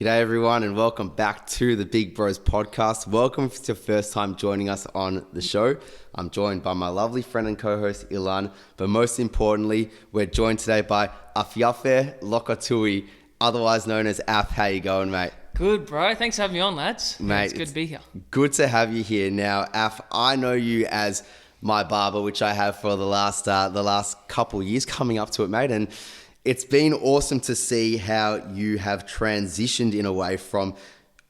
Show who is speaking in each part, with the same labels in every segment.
Speaker 1: G'day everyone and welcome back to the Big Bros podcast. Welcome if it's your first time joining us on the show. I'm joined by my lovely friend and co-host Ilan, but most importantly, we're joined today by Afeafe Lokotui, otherwise known as Af. How you going, mate?
Speaker 2: Good, bro. Thanks for having me on, lads.
Speaker 1: Mate,
Speaker 2: it's good to be here.
Speaker 1: Good to have you here. Now, Af, I know you as my barber, which I have for the last couple years coming up to it, mate, and it's been awesome to see how you have transitioned in a way from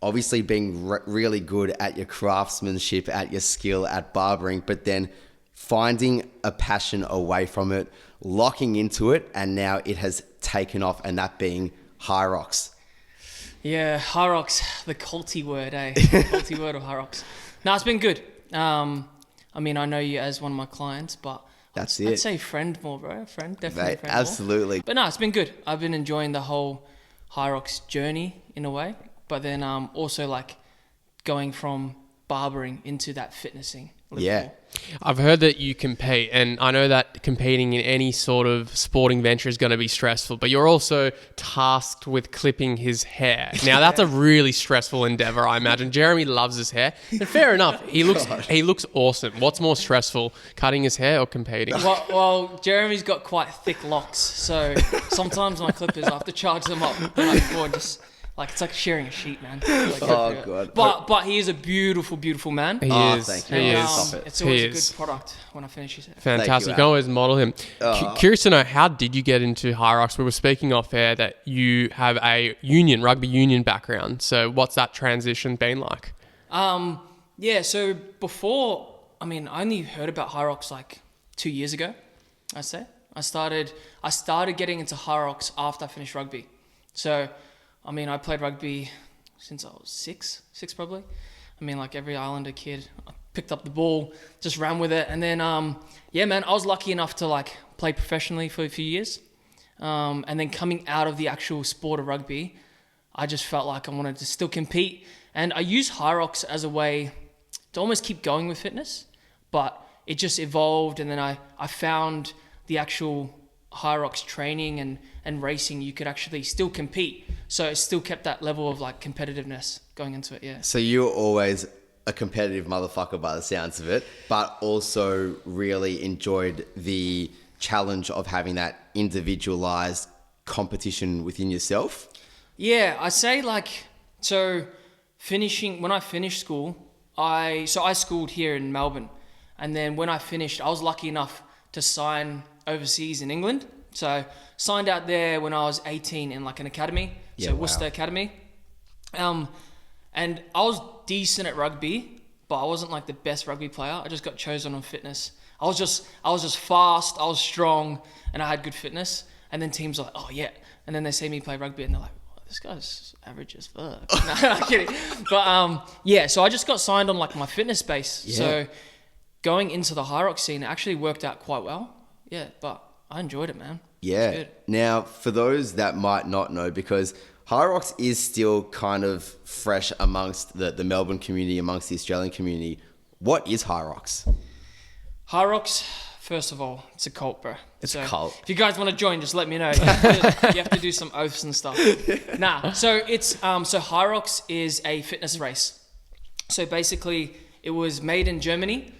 Speaker 1: obviously being really good at your craftsmanship, at your skill, at barbering, but then finding a passion away from it, locking into it, and now it has taken off, and that being Hyrox.
Speaker 2: Yeah, Hyrox, the culty word, eh? Culty word of Hyrox. No, it's been good. I know you as one of my clients, but
Speaker 1: That's it.
Speaker 2: I'd say friend more, bro. Friend, definitely.
Speaker 1: Mate,
Speaker 2: friend
Speaker 1: absolutely.
Speaker 2: More. But no, it's been good. I've been enjoying the whole Hyrox journey in a way, but then also like going from barbering into that fitnessing.
Speaker 1: Yeah.
Speaker 3: I've heard that you compete, and I know that competing in any sort of sporting venture is going to be stressful, but you're also tasked with clipping his hair. Now, that's a really stressful endeavor, I imagine. Jeremy loves his hair, and fair enough. He looks awesome. What's more stressful, cutting his hair or competing?
Speaker 2: Well, Jeremy's got quite thick locks, so sometimes my clippers, I have to charge them up the night before, just like it's like sharing a sheet, man. Like,
Speaker 1: God.
Speaker 2: But he is a beautiful, beautiful man.
Speaker 3: He is.
Speaker 1: Thank you.
Speaker 3: He
Speaker 2: And,
Speaker 3: is.
Speaker 2: it's always
Speaker 3: He
Speaker 2: a
Speaker 3: is.
Speaker 2: good product when I finish his hair.
Speaker 3: Fantastic.
Speaker 1: you,
Speaker 3: You can always model him.
Speaker 1: Oh.
Speaker 3: Curious to know, how did you get into Hyrox? We were speaking off air that you have a rugby union background. So what's that transition been like?
Speaker 2: So before, I only heard about Hyrox like 2 years ago, I'd say. I started getting into Hyrox after I finished rugby. So, I played rugby since I was six probably. Like every Islander kid, I picked up the ball, just ran with it. And then, I was lucky enough to like play professionally for a few years. And then coming out of the actual sport of rugby, I just felt like I wanted to still compete. And I used Hyrox as a way to almost keep going with fitness, but it just evolved. And then I found the actual Hyrox training and racing, you could actually still compete. So it still kept that level of like competitiveness going into it, yeah.
Speaker 1: So you were always a competitive motherfucker by the sounds of it, but also really enjoyed the challenge of having that individualized competition within yourself?
Speaker 2: Yeah, I say when I finished school, I schooled here in Melbourne. And then when I finished, I was lucky enough to sign overseas in England. So signed out there when I was 18 in like an academy, Worcester Academy. And I was decent at rugby, but I wasn't like the best rugby player. I just got chosen on fitness. I was just fast, I was strong, and I had good fitness. And then teams are like, oh yeah. And then they see me play rugby and they're like, oh, this guy's average as fuck. No, I'm kidding. But so I just got signed on like my fitness base.
Speaker 1: Yeah.
Speaker 2: So going into the Hyrox scene, it actually worked out quite well. Yeah, but I enjoyed it, man.
Speaker 1: Yeah.
Speaker 2: Good.
Speaker 1: Now, for those that might not know, because Hyrox is still kind of fresh amongst the Melbourne community, amongst the Australian community, what is Hyrox?
Speaker 2: Hyrox, first of all, it's a cult, bro.
Speaker 1: It's a cult.
Speaker 2: If you guys want to join, just let me know. You have to do some oaths and stuff. So Hyrox is a fitness race. So basically, it was made in Germany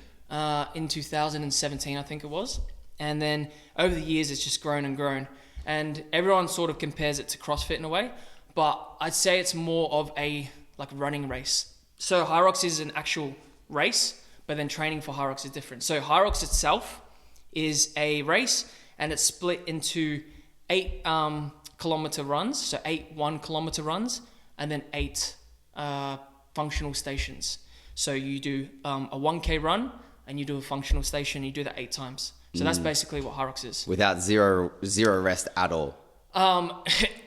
Speaker 2: in 2017, I think it was. And then over the years, it's just grown and grown. And everyone sort of compares it to CrossFit in a way, but I'd say it's more of a like running race. So Hyrox is an actual race, but then training for Hyrox is different. So Hyrox itself is a race, and it's split into 8 kilometer runs, so 8 1-kilometer runs, and then 8 functional stations. So you do a 1K run, and you do a functional station, you do that 8 times. So that's basically what Hyrox is.
Speaker 1: Without zero rest at all.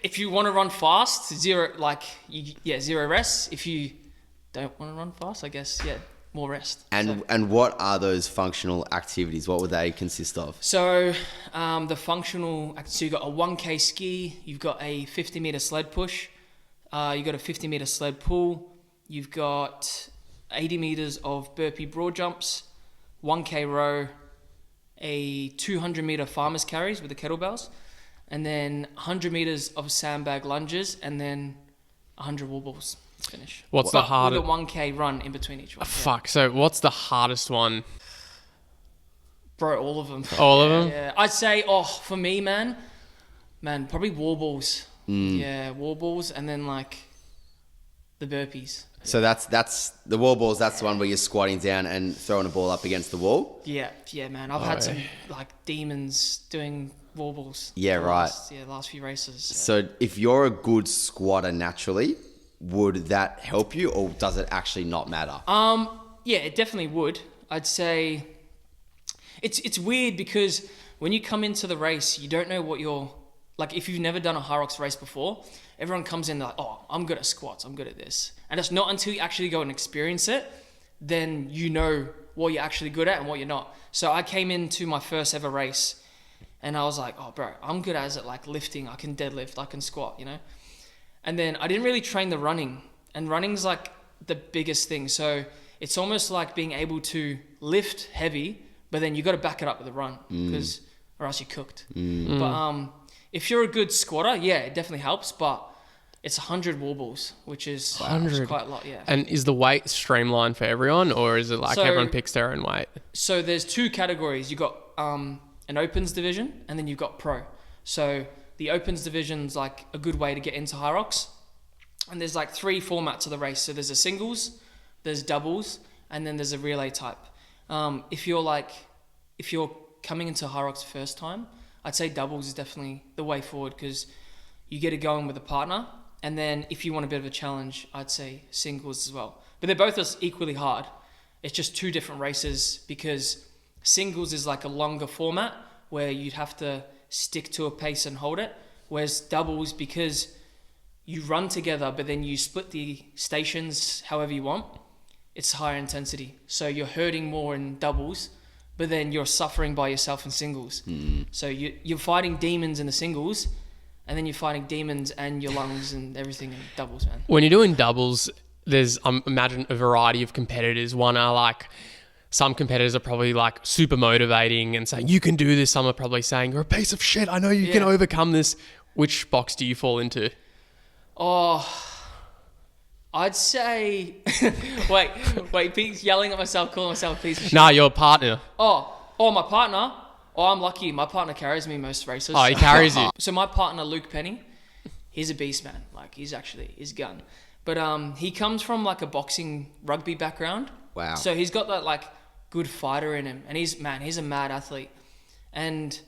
Speaker 2: If you want to run fast, zero rest. If you don't want to run fast, I guess, more rest.
Speaker 1: And what are those functional activities? What would they consist of?
Speaker 2: So the functional, so you've got a 1K ski, you've got a 50 meter sled push, you've got a 50 meter sled pull, you've got 80 meters of burpee broad jumps, 1K row, a 200 meter farmer's carries with the kettlebells, and then 100 meters of sandbag lunges, and then 100 wall balls to finish.
Speaker 3: What's the hardest?
Speaker 2: With a 1K run in between each one.
Speaker 3: Fuck. So what's the hardest one?
Speaker 2: Bro, all of them.
Speaker 3: All of them?
Speaker 2: Yeah. I'd say, for me, man, probably wall balls. Yeah, wall balls, and then like the burpees.
Speaker 1: So that's the wall balls. That's the one where you're squatting down and throwing a ball up against the wall.
Speaker 2: Yeah, man. I've had some like demons doing wall balls.
Speaker 1: Yeah, right.
Speaker 2: Last few races. Yeah.
Speaker 1: So if you're a good squatter naturally, would that help you, or does it actually not matter?
Speaker 2: Yeah, it definitely would. I'd say it's weird because when you come into the race, you don't know what you're like. If you've never done a Hyrox race before, everyone comes in like, oh, I'm good at squats, I'm good at this. And it's not until you actually go and experience it, then you know what you're actually good at and what you're not. So I came into my first ever race and I was like, oh, bro, I'm good as it, like lifting. I can deadlift, I can squat, you know? And then I didn't really train the running. And running's like the biggest thing. So it's almost like being able to lift heavy, but then you got to back it up with a run because or else you're cooked. But if you're a good squatter, yeah, it definitely helps. But it's 100 wall balls, which is
Speaker 3: 100.
Speaker 2: quite a lot, yeah.
Speaker 3: And is the weight streamlined for everyone, or is it like everyone picks their own weight?
Speaker 2: So there's two categories. You've got an opens division, and then you've got pro. So the opens division's like a good way to get into Hyrox. And there's like 3 formats of the race. So there's a singles, there's doubles, and then there's a relay type. If you're coming into Hyrox first time, I'd say doubles is definitely the way forward because you get it going with a partner. And then if you want a bit of a challenge, I'd say singles as well. But they're both as equally hard. It's just 2 different races because singles is like a longer format where you'd have to stick to a pace and hold it. Whereas doubles, because you run together, but then you split the stations however you want, it's higher intensity. So you're hurting more in doubles, but then you're suffering by yourself in singles. So you're fighting demons in the singles, and then you're fighting demons and your lungs and everything in doubles, man.
Speaker 3: When you're doing doubles, there's, imagine a variety of competitors. One are like, some competitors are probably like super motivating and saying, you can do this. Some are probably saying, you're a piece of shit. I know you can overcome this. Which box do you fall into?
Speaker 2: Oh, I'd say... wait, Pete's yelling at myself, calling myself a piece of shit.
Speaker 3: Nah, your partner.
Speaker 2: Oh, my partner? Oh, I'm lucky. My partner carries me most races.
Speaker 3: Oh, he carries you.
Speaker 2: So my partner, Luke Penny, he's a beast, man. Like, he's gun. But he comes from like a boxing rugby background. Wow. So he's got that like good fighter in him. And he's a mad athlete. And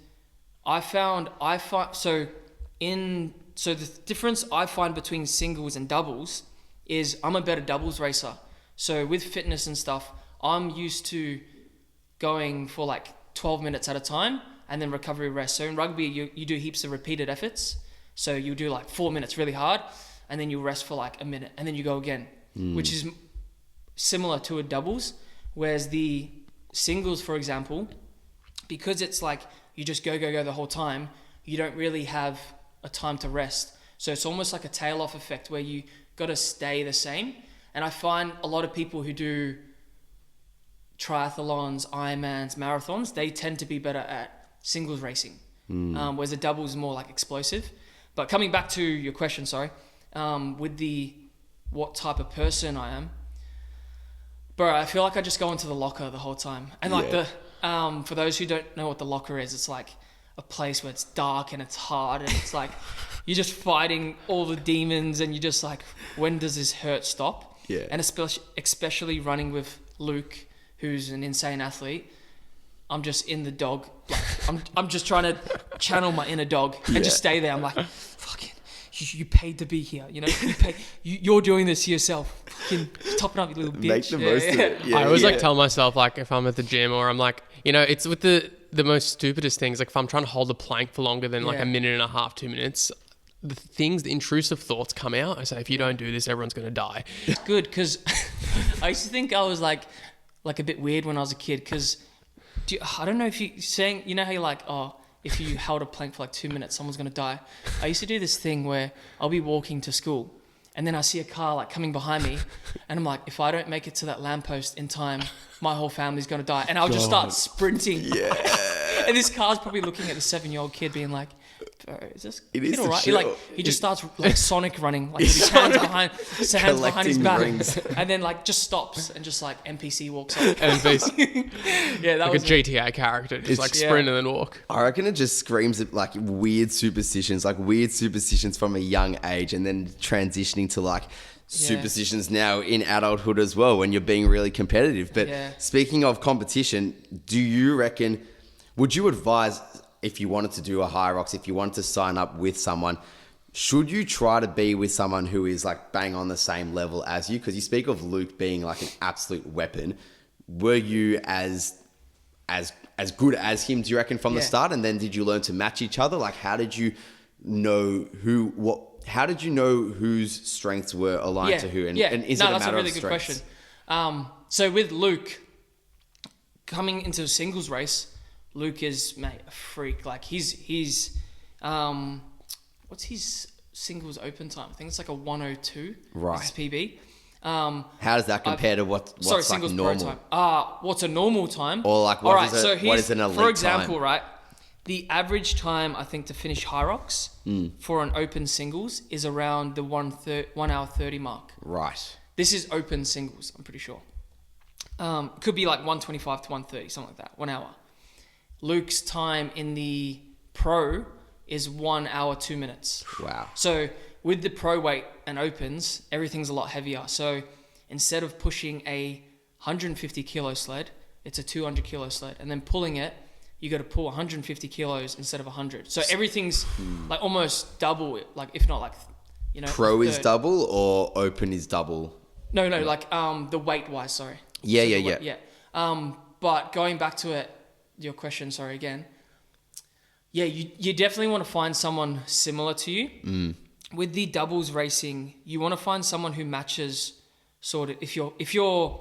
Speaker 2: so the difference I find between singles and doubles is I'm a better doubles racer. So with fitness and stuff, I'm used to going for like 12 minutes at a time and then recovery rest. So in rugby, you do heaps of repeated efforts. So you do like 4 minutes really hard and then you rest for like a minute and then you go again, which is similar to a doubles. Whereas the singles, for example, because it's like you just go the whole time, you don't really have a time to rest. So it's almost like a tail off effect where you got to stay the same. And I find a lot of people who do triathlons, Ironmans, marathons, they tend to be better at singles racing, whereas the doubles is more like explosive. But coming back to your question, with the what type of person I am, bro, I feel like I just go into the locker the whole time. And like for those who don't know what the locker is, it's like a place where it's dark and it's hard and it's like you're just fighting all the demons and you're just like, when does this hurt stop? Yeah. And especially running with Luke, who's an insane athlete, I'm just in the dog. Like, I'm just trying to channel my inner dog and just stay there. I'm like, fucking, you paid to be here. You know, you're doing this to yourself. Fucking top it up, you little bitch.
Speaker 1: Make the most of it. Yeah,
Speaker 3: I always like tell myself, like if I'm at the gym or I'm like, you know, it's with the most stupidest things. Like if I'm trying to hold a plank for longer than like a minute and a half, 2 minutes, the intrusive thoughts come out. I say, if you don't do this, everyone's going to die.
Speaker 2: It's good because I used to think I was like a bit weird when I was a kid because I don't know if you saying, you know how you're like, oh, if you held a plank for like 2 minutes, someone's going to die. I used to do this thing where I'll be walking to school and then I see a car like coming behind me and I'm like, if I don't make it to that lamppost in time, my whole family's going to die. And I'll just start sprinting. Yeah. And this car's probably looking at the 7-year-old kid being like, bro, is this
Speaker 1: It
Speaker 2: kid
Speaker 1: is
Speaker 2: all
Speaker 1: the
Speaker 2: right?
Speaker 1: chill.
Speaker 2: He just starts like Sonic running, like with his hands behind his
Speaker 1: Collecting
Speaker 2: back,
Speaker 1: rings.
Speaker 2: and then like just stops and just like NPC walks off.
Speaker 3: And face
Speaker 2: Yeah, that
Speaker 3: like a
Speaker 2: was it.
Speaker 3: GTA character, just like
Speaker 2: Yeah.
Speaker 3: sprint and then walk.
Speaker 1: I reckon it just screams at like weird superstitions from a young age, and then transitioning to like superstitions now in adulthood as well when you're being really competitive. But
Speaker 2: Yeah.
Speaker 1: speaking of competition, do you reckon, would you advise if you wanted to do a Hyrox, if you wanted to sign up with someone, should you try to be with someone who is like bang on the same level as you? Because you speak of Luke being like an absolute weapon. Were you as good as him, do you reckon, from the
Speaker 2: Yeah.
Speaker 1: start? And then did you learn to match each other? Like, how did you know how did you know whose strengths were aligned to who? And is it a
Speaker 2: that's
Speaker 1: matter
Speaker 2: a really
Speaker 1: of
Speaker 2: good
Speaker 1: strengths?
Speaker 2: question. So with Luke, coming into a singles race, Luke is, mate, a freak. Like he's what's his singles open time? I think it's like a 1:02.
Speaker 1: Right.
Speaker 2: Is his PB.
Speaker 1: How does that compare to what's like
Speaker 2: singles
Speaker 1: normal?
Speaker 2: pro time. What's a normal time?
Speaker 1: Or like what is an elite
Speaker 2: for example,
Speaker 1: time?
Speaker 2: right? The average time I think to finish Hyrox for an open singles is around the 1 hour 30 mark.
Speaker 1: Right.
Speaker 2: This is open singles, I'm pretty sure. Could be like 125 to 130, something like that, 1 hour. Luke's time in the pro is 1 hour 2 minutes.
Speaker 1: Wow.
Speaker 2: So with the pro weight and opens, everything's a lot heavier. So instead of pushing a 150 kilo sled, it's a 200 kilo sled, and then pulling it, you got to pull 150 kilos instead of 100. So everything's like almost double it, like if not like, you know.
Speaker 1: Pro is
Speaker 2: third.
Speaker 1: double or open is double?
Speaker 2: No, like the weight wise, sorry.
Speaker 1: Yeah,
Speaker 2: So
Speaker 1: yeah,
Speaker 2: the
Speaker 1: yeah.
Speaker 2: weight- yeah. But going back to it, your question, sorry again. Yeah, you definitely want to find someone similar to you. With the doubles racing, you want to find someone who matches sort of, if you're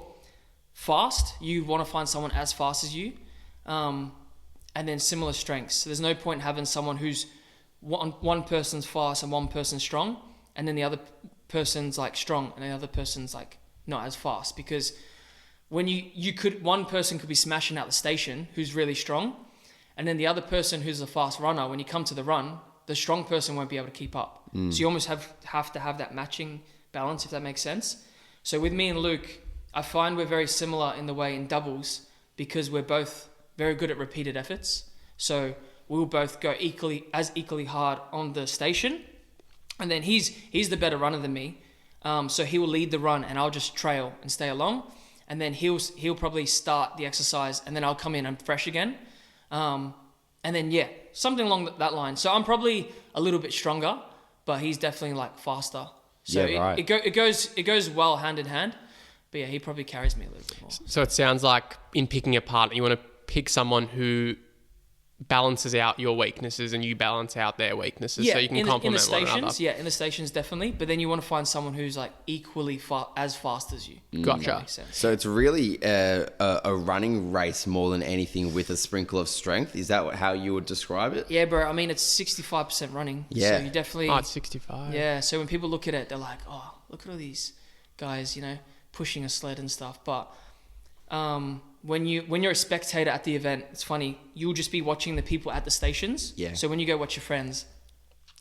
Speaker 2: fast, you want to find someone as fast as you. And then similar strengths. So there's no point having someone who's one person's fast and one person's strong, and then the other person's like strong and the other person's like not as fast, because when one person could be smashing out the station who's really strong, and then the other person who's a fast runner, when you come to the run, the strong person won't be able to keep up. So you almost have to have that matching balance, if that makes sense. So with me and Luke, I find we're very similar in the way in doubles, because we're both very good at repeated efforts. So we'll both go equally hard on the station, and then he's the better runner than me. So he will lead the run and I'll just trail and stay along, and then he'll probably start the exercise, and then I'll come in and fresh again. And then something along that line. So I'm probably a little bit stronger, but he's definitely like faster. So
Speaker 1: Yeah, right.
Speaker 2: it goes well hand in hand. But yeah, he probably carries me a little bit more.
Speaker 3: So it sounds like in picking a partner, you want to pick someone who balances out your weaknesses and you balance out their weaknesses, so you can complement
Speaker 2: in the
Speaker 3: one another.
Speaker 2: stations, in the stations definitely. But then you want to find someone who's like equally as fast as you.
Speaker 3: Gotcha.
Speaker 2: That makes sense.
Speaker 1: So it's really a running race more than anything, with a sprinkle of strength. Is that how you would describe it?
Speaker 2: Yeah, bro. I mean, it's 65% running.
Speaker 1: Yeah.
Speaker 2: So you definitely.
Speaker 3: Oh, it's 65.
Speaker 2: Yeah. So when people look at it, they're like, "Oh, look at all these guys, pushing a sled and stuff." But when you're a spectator at the event, it's funny. You'll just be watching the people at the stations.
Speaker 1: Yeah.
Speaker 2: So when you go watch your friends,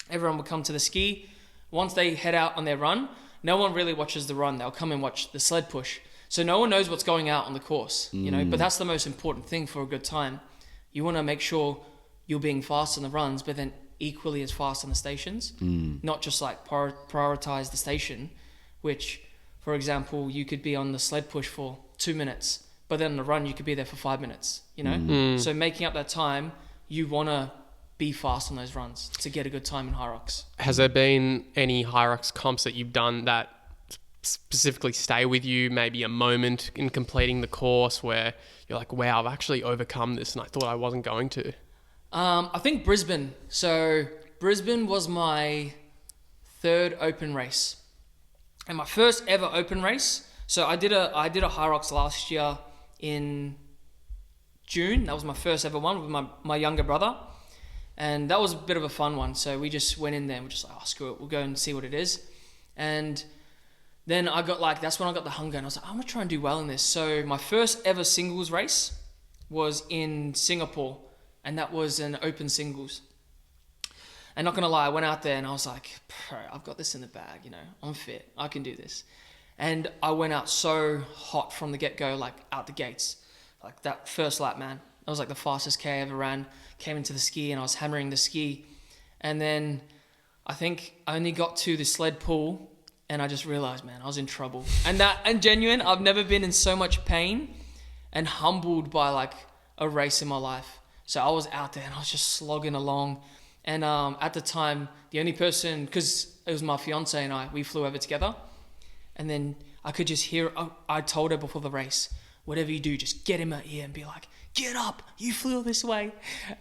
Speaker 2: everyone will come to the ski. Once they head out on their run, no one really watches the run. They'll come and watch the sled push. So no one knows what's going out on the course, But that's the most important thing for a good time. You want to make sure you're being fast on the runs, but then equally as fast on the stations. Not just like prioritize the station, which, for example, you could be on the sled push for 2 minutes, but then on the run you could be there for 5 minutes, So making up that time, you want to be fast on those runs to get a good time in Hyrox.
Speaker 3: Has there been any Hyrox comps that you've done that specifically stay with you? Maybe a moment in completing the course where you're like, wow, I've actually overcome this and I thought I wasn't going to.
Speaker 2: I think Brisbane. So Brisbane was my third open race, and my first ever open race. So I did a Hyrox last year in June. That was my first ever one with my younger brother, and that was a bit of a fun one. So we just went in there and we're just like, oh, screw it, we'll go and see what it is. And then that's when I got the hunger, and I was like, I'm gonna try and do well in this. So my first ever singles race was in Singapore, and that was an open singles. And not gonna lie, I went out there and I was like, bro, I've got this in the bag, you know, I'm fit, I can do this. And I went out so hot from the get-go, like out the gates. Like that first lap, man, that was like the fastest K I ever ran. Came into the ski and I was hammering the ski. And then I think I only got to the sled pull and I just realized, man, I was in trouble. And genuine, I've never been in so much pain and humbled by like a race in my life. So I was out there and I was just slogging along. And at the time, the only person, because it was my fiance and I, we flew over together. And then I could just hear, I told her before the race, whatever you do, just get in my ear and be like, get up, you flew this way.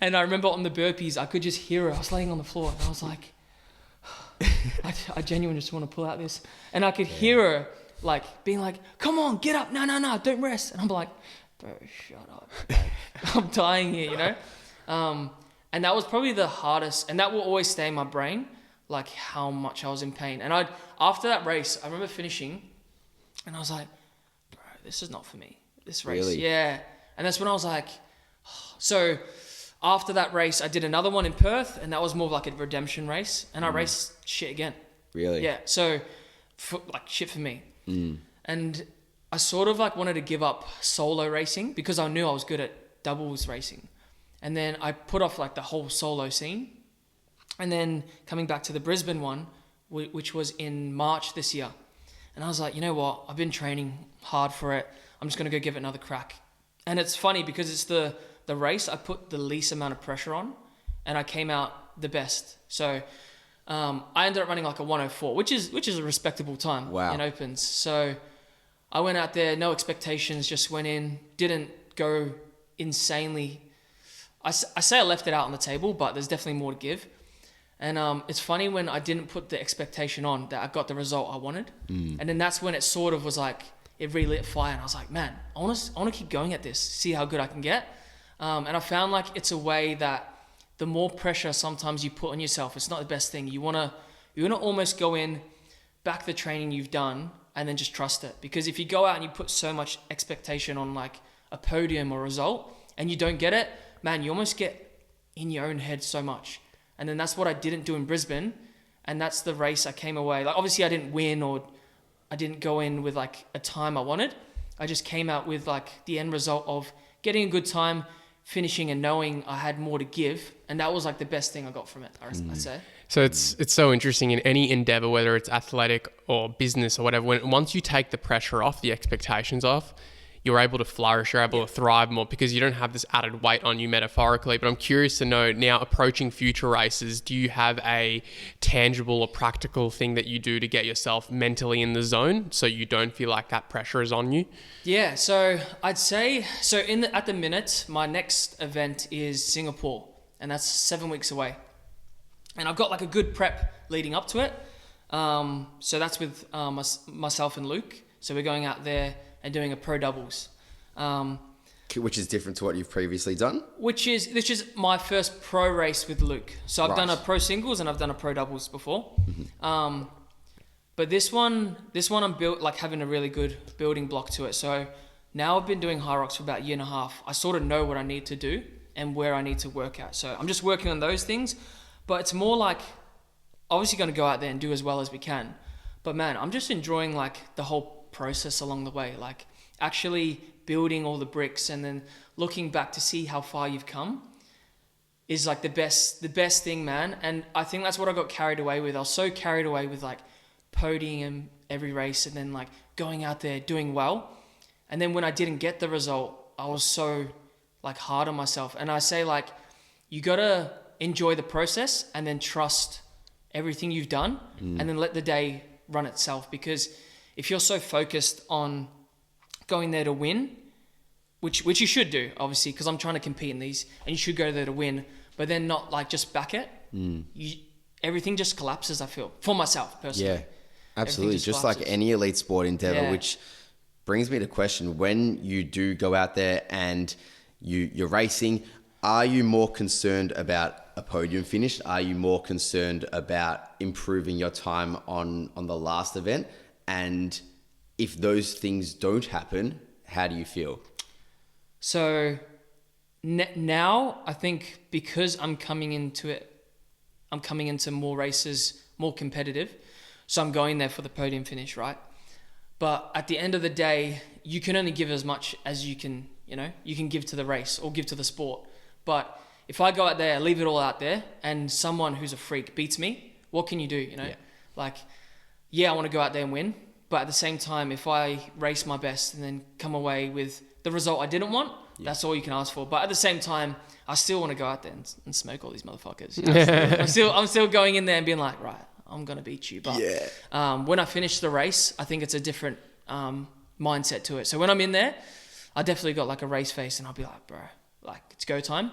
Speaker 2: And I remember on the burpees, I could just hear her. I was laying on the floor and I was like, I genuinely just want to pull out this. And I could hear her like being like, come on, get up. No, don't rest. And I'm like, bro, shut up. Like, I'm dying here, you know? And that was probably the hardest, and that will always stay in my brain, like how much I was in pain. And after that race, I remember finishing and I was like, bro, this is not for me, this race.
Speaker 1: Really?
Speaker 2: Yeah. And that's when I was like, so after that race, I did another one in Perth, and that was more of like a redemption race, and I raced shit again.
Speaker 1: Really?
Speaker 2: Yeah. So like shit for me. And I sort of like wanted to give up solo racing because I knew I was good at doubles racing. And then I put off like the whole solo scene. And then coming back to the Brisbane one, which was in March this year. And I was like, you know what? I've been training hard for it. I'm just going to go give it another crack. And it's funny because it's the race I put the least amount of pressure on, and I came out the best. So I ended up running like a 104, which is a respectable time in opens. So I went out there, no expectations, just went in, didn't go insanely. I say I left it out on the table, but there's definitely more to give. And it's funny when I didn't put the expectation on that I got the result I wanted. And then that's when it sort of was like, it relit a fire. And I was like, man, I want to keep going at this, see how good I can get. And I found like it's a way that the more pressure sometimes you put on yourself, it's not the best thing. You want to almost go in, back the training you've done, and then just trust it. Because if you go out and you put so much expectation on like a podium or result and you don't get it, man, you almost get in your own head so much. And then that's what I didn't do in Brisbane. And that's the race I came away. Like obviously I didn't win or I didn't go in with like a time I wanted. I just came out with like the end result of getting a good time, finishing and knowing I had more to give. And that was like the best thing I got from it, I'd say.
Speaker 3: So it's so interesting in any endeavor, whether it's athletic or business or whatever, once you take the pressure off, the expectations off, you're able to flourish, you're able to thrive more because you don't have this added weight on you metaphorically. But I'm curious to know now, approaching future races, do you have a tangible or practical thing that you do to get yourself mentally in the zone so you don't feel like that pressure is on you?
Speaker 2: Yeah, so I'd say, at the minute, my next event is Singapore, and that's 7 weeks away. And I've got like a good prep leading up to it. So that's with myself and Luke. So we're going out there and doing a pro doubles.
Speaker 1: Which is different to what you've previously done?
Speaker 2: This is my first pro race with Luke. So I've done a pro singles and I've done a pro doubles before. But this one I'm built like having a really good building block to it. So now I've been doing Hyrox for about a year and a half. I sort of know what I need to do and where I need to work at. So I'm just working on those things, but it's more like obviously going to go out there and do as well as we can. But man, I'm just enjoying like the whole process along the way, like actually building all the bricks and then looking back to see how far you've come is like the best thing, man. And I think that's what I got carried away with. I was so carried away with like podium every race and then like going out there doing well. And then when I didn't get the result, I was so like hard on myself. And I say like, you gotta enjoy the process and then trust everything you've done and then let the day run itself. Because if you're so focused on going there to win, which you should do, obviously, because I'm trying to compete in these, and you should go there to win, but then not like just back it, everything just collapses, I feel, for myself personally.
Speaker 1: Yeah, absolutely. Just like any elite sport endeavor, which brings me to question, when you do go out there and you're racing, are you more concerned about a podium finish? Are you more concerned about improving your time on the last event? And if those things don't happen, how do you feel?
Speaker 2: So now I think because I'm coming into it I'm coming into more races, more competitive. So I'm going there for the podium finish, right? But at the end of the day, you can only give as much as you can, you can give to the race or give to the sport. But if I go out there, leave it all out there, and someone who's a freak beats me, what can you do,
Speaker 1: Yeah.
Speaker 2: Like, yeah, I want to go out there and win. But at the same time, if I race my best and then come away with the result I didn't want, that's all you can ask for. But at the same time, I still want to go out there and smoke all these motherfuckers. I'm still going in there and being like, right, I'm going to beat you. But when I finish the race, I think it's a different mindset to it. So when I'm in there, I definitely got like a race face, and I'll be like, bro, like, it's go time.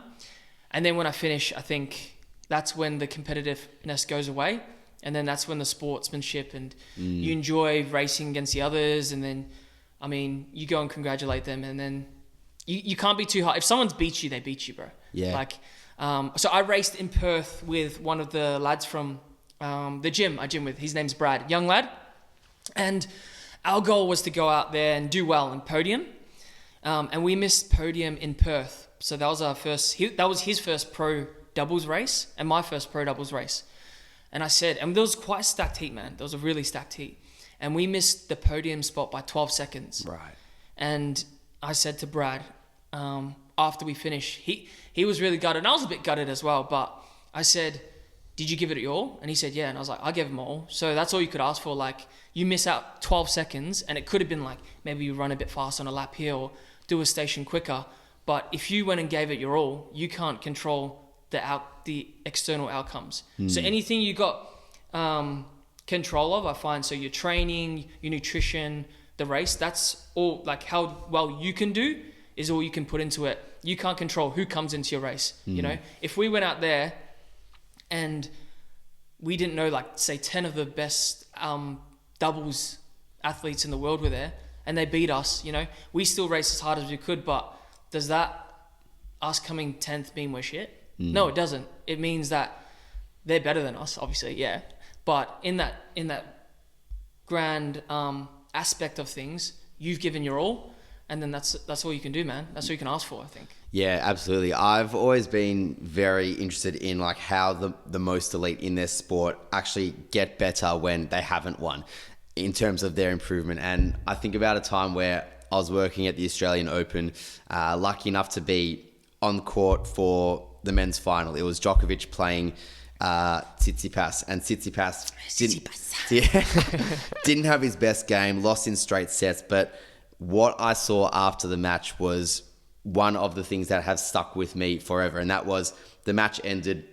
Speaker 2: And then when I finish, I think that's when the competitiveness goes away. And then that's when the sportsmanship and you enjoy racing against the others. And then, I mean, you go and congratulate them. And then you can't be too hard. If someone's beat you, they beat you, bro.
Speaker 1: Yeah.
Speaker 2: Like, so I raced in Perth with one of the lads from the gym I gym with. His name's Brad, young lad. And our goal was to go out there and do well in podium. And we missed podium in Perth. So that was our first, that was his first pro doubles race and my first pro doubles race. And I said, and there was quite a stacked heat, man. There was a really stacked heat. And we missed the podium spot by 12 seconds.
Speaker 1: Right.
Speaker 2: And I said to Brad, after we finished, he was really gutted. And I was a bit gutted as well. But I said, did you give it your all? And he said, yeah. And I was like, I gave him all. So that's all you could ask for. Like, you miss out 12 seconds. And it could have been like, maybe you run a bit fast on a lap here or do a station quicker. But if you went and gave it your all, you can't control the external outcomes. So anything you got control of, I find, so your training, your nutrition, the race, that's all, like, how well you can do is all you can put into it. You can't control who comes into your race. If we went out there and we didn't know, like, say 10 of the best doubles athletes in the world were there and they beat us, we still race as hard as we could. But does that us coming 10th mean we're shit? No, it doesn't. It means that they're better than us, obviously, yeah. But in that grand aspect of things, you've given your all, and then that's all you can do, man. That's all you can ask for, I think.
Speaker 1: Yeah, absolutely. I've always been very interested in like how the most elite in their sport actually get better when they haven't won in terms of their improvement. And I think about a time where I was working at the Australian Open, lucky enough to be on court for the men's final. It was Djokovic playing Tsitsipas, and Tsitsipas didn't have his best game, lost in straight sets. But what I saw after the match was one of the things that have stuck with me forever, and that was the match ended.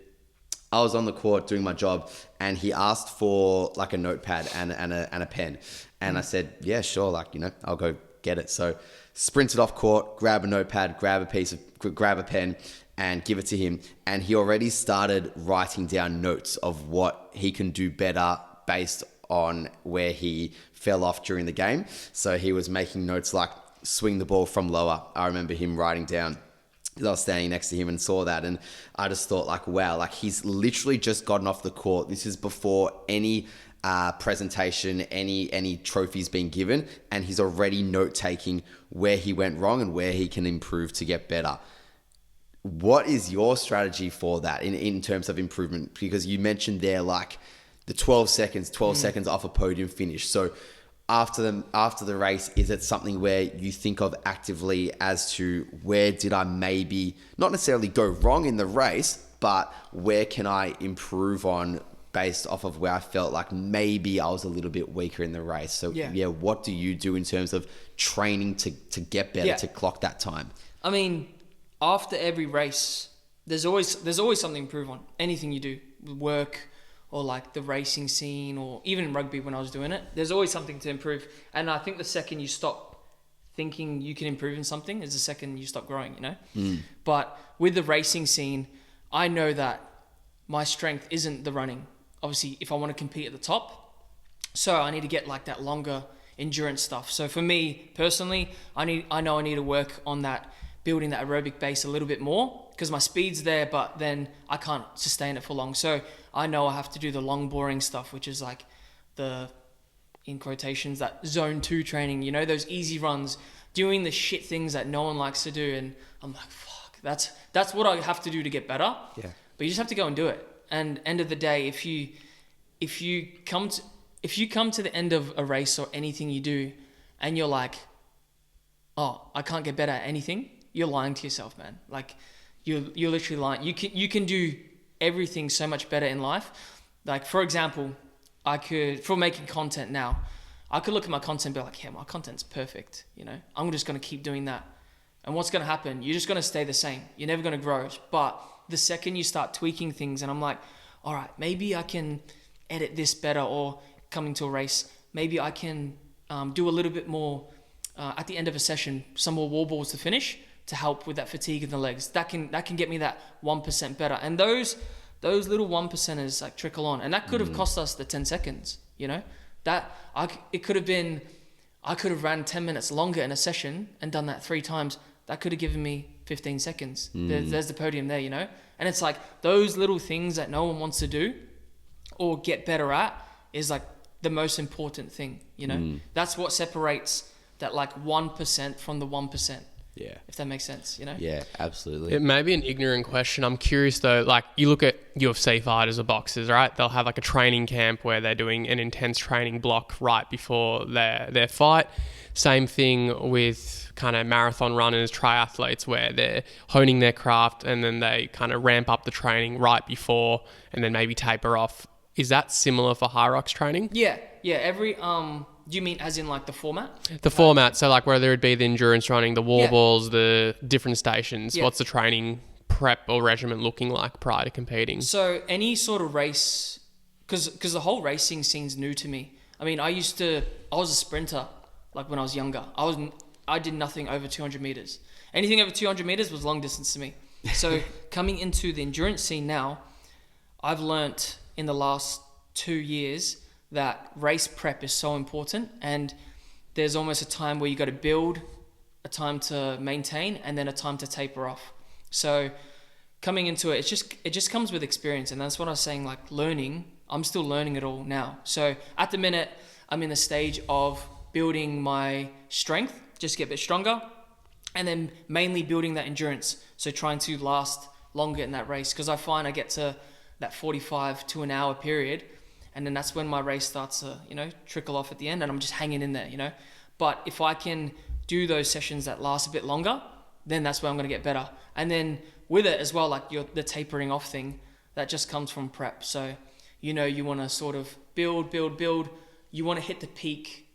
Speaker 1: I was on the court doing my job, and he asked for like a notepad and a pen, and I said, yeah, sure, like, I'll go get it. So sprinted off court, grab a notepad, grab a pen, and give it to him. And he already started writing down notes of what he can do better based on where he fell off during the game. So he was making notes like swing the ball from lower. I remember him writing down, because I was standing next to him and saw that. And I just thought like, wow, like he's literally just gotten off the court. This is before any presentation, any trophies being given. And he's already note taking where he went wrong and where he can improve to get better. What is your strategy for that in terms of improvement? Because you mentioned there like the 12 seconds off a podium finish. So after the race, is it something where you think of actively as to where did I maybe not necessarily go wrong in the race, but where can I improve on based off of where I felt like maybe I was a little bit weaker in the race? So yeah, what do you do in terms of training to get better, to clock that time?
Speaker 2: I mean, after every race, there's always something to improve on. Anything you do, work or like the racing scene, or even in rugby when I was doing it, there's always something to improve. And I think the second you stop thinking you can improve in something is the second you stop growing, But with the racing scene, I know that my strength isn't the running. Obviously, if I want to compete at the top, so I need to get like that longer endurance stuff. So for me personally, I know I need to work on that, building that aerobic base a little bit more, because my speed's there, but then I can't sustain it for long. So I know I have to do the long boring stuff, which is like the, in quotations, that zone 2 training, those easy runs, doing the shit things that no one likes to do. And I'm like, fuck, that's what I have to do to get better.
Speaker 1: Yeah.
Speaker 2: But you just have to go and do it. And end of the day, if you come to the end of a race or anything you do, and you're like, oh, I can't get better at anything, you're lying to yourself, man. Like you're literally lying. You can do everything so much better in life. Like, for example, for making content now, I could look at my content and be like, yeah, my content's perfect. You know, I'm just going to keep doing that. And what's going to happen? You're just going to stay the same. You're never going to grow. But the second you start tweaking things, and I'm like, all right, maybe I can edit this better, or coming to a race, maybe I can do a little bit more at the end of a session, some more wall balls to finish to help with that fatigue in the legs. That can get me that 1% better. And those little 1%ers like trickle on, and that could have cost us the 10 seconds. You know, it could have been, I could have ran 10 minutes longer in a session and done that 3 times. That could have given me 15 seconds. There's the podium there, you know? And it's like those little things that no one wants to do or get better at is like the most important thing, you know? That's what separates that like 1% from the 1%.
Speaker 1: Yeah.
Speaker 2: If that makes sense, you know?
Speaker 1: Yeah, absolutely.
Speaker 3: It may be an ignorant question. I'm curious though, like you look at UFC fighters or boxers, right? They'll have like a training camp where they're doing an intense training block right before their fight. Same thing with kind of marathon runners, triathletes, where they're honing their craft and then they kind of ramp up the training right before and then maybe taper off. Is that similar for Hyrox training?
Speaker 2: Yeah. Every do you mean as in like the format?
Speaker 3: The format, so like whether it be the endurance running, the wall balls, the different stations, what's the training prep or regimen looking like prior to competing?
Speaker 2: So any sort of race, because the whole racing scene's new to me. I mean, I was a sprinter like when I was younger. I did nothing over 200 meters. Anything over 200 meters was long distance to me. So coming into the endurance scene now, I've learnt in the last 2 years that race prep is so important, and there's almost a time where you got to build, a time to maintain, and then a time to taper off. So coming into it just comes with experience, and that's what I was saying, like learning. I'm still learning it all now. So at the minute, I'm in the stage of building my strength, just get a bit stronger, and then mainly building that endurance. So trying to last longer in that race, because I find I get to that 45 to an hour period, and then that's when my race starts to, you know, trickle off at the end, and I'm just hanging in there, you know. But if I can do those sessions that last a bit longer, then that's where I'm going to get better. And then with it as well, like the tapering off thing, that just comes from prep. So, you know, you want to sort of build. You want to hit the peak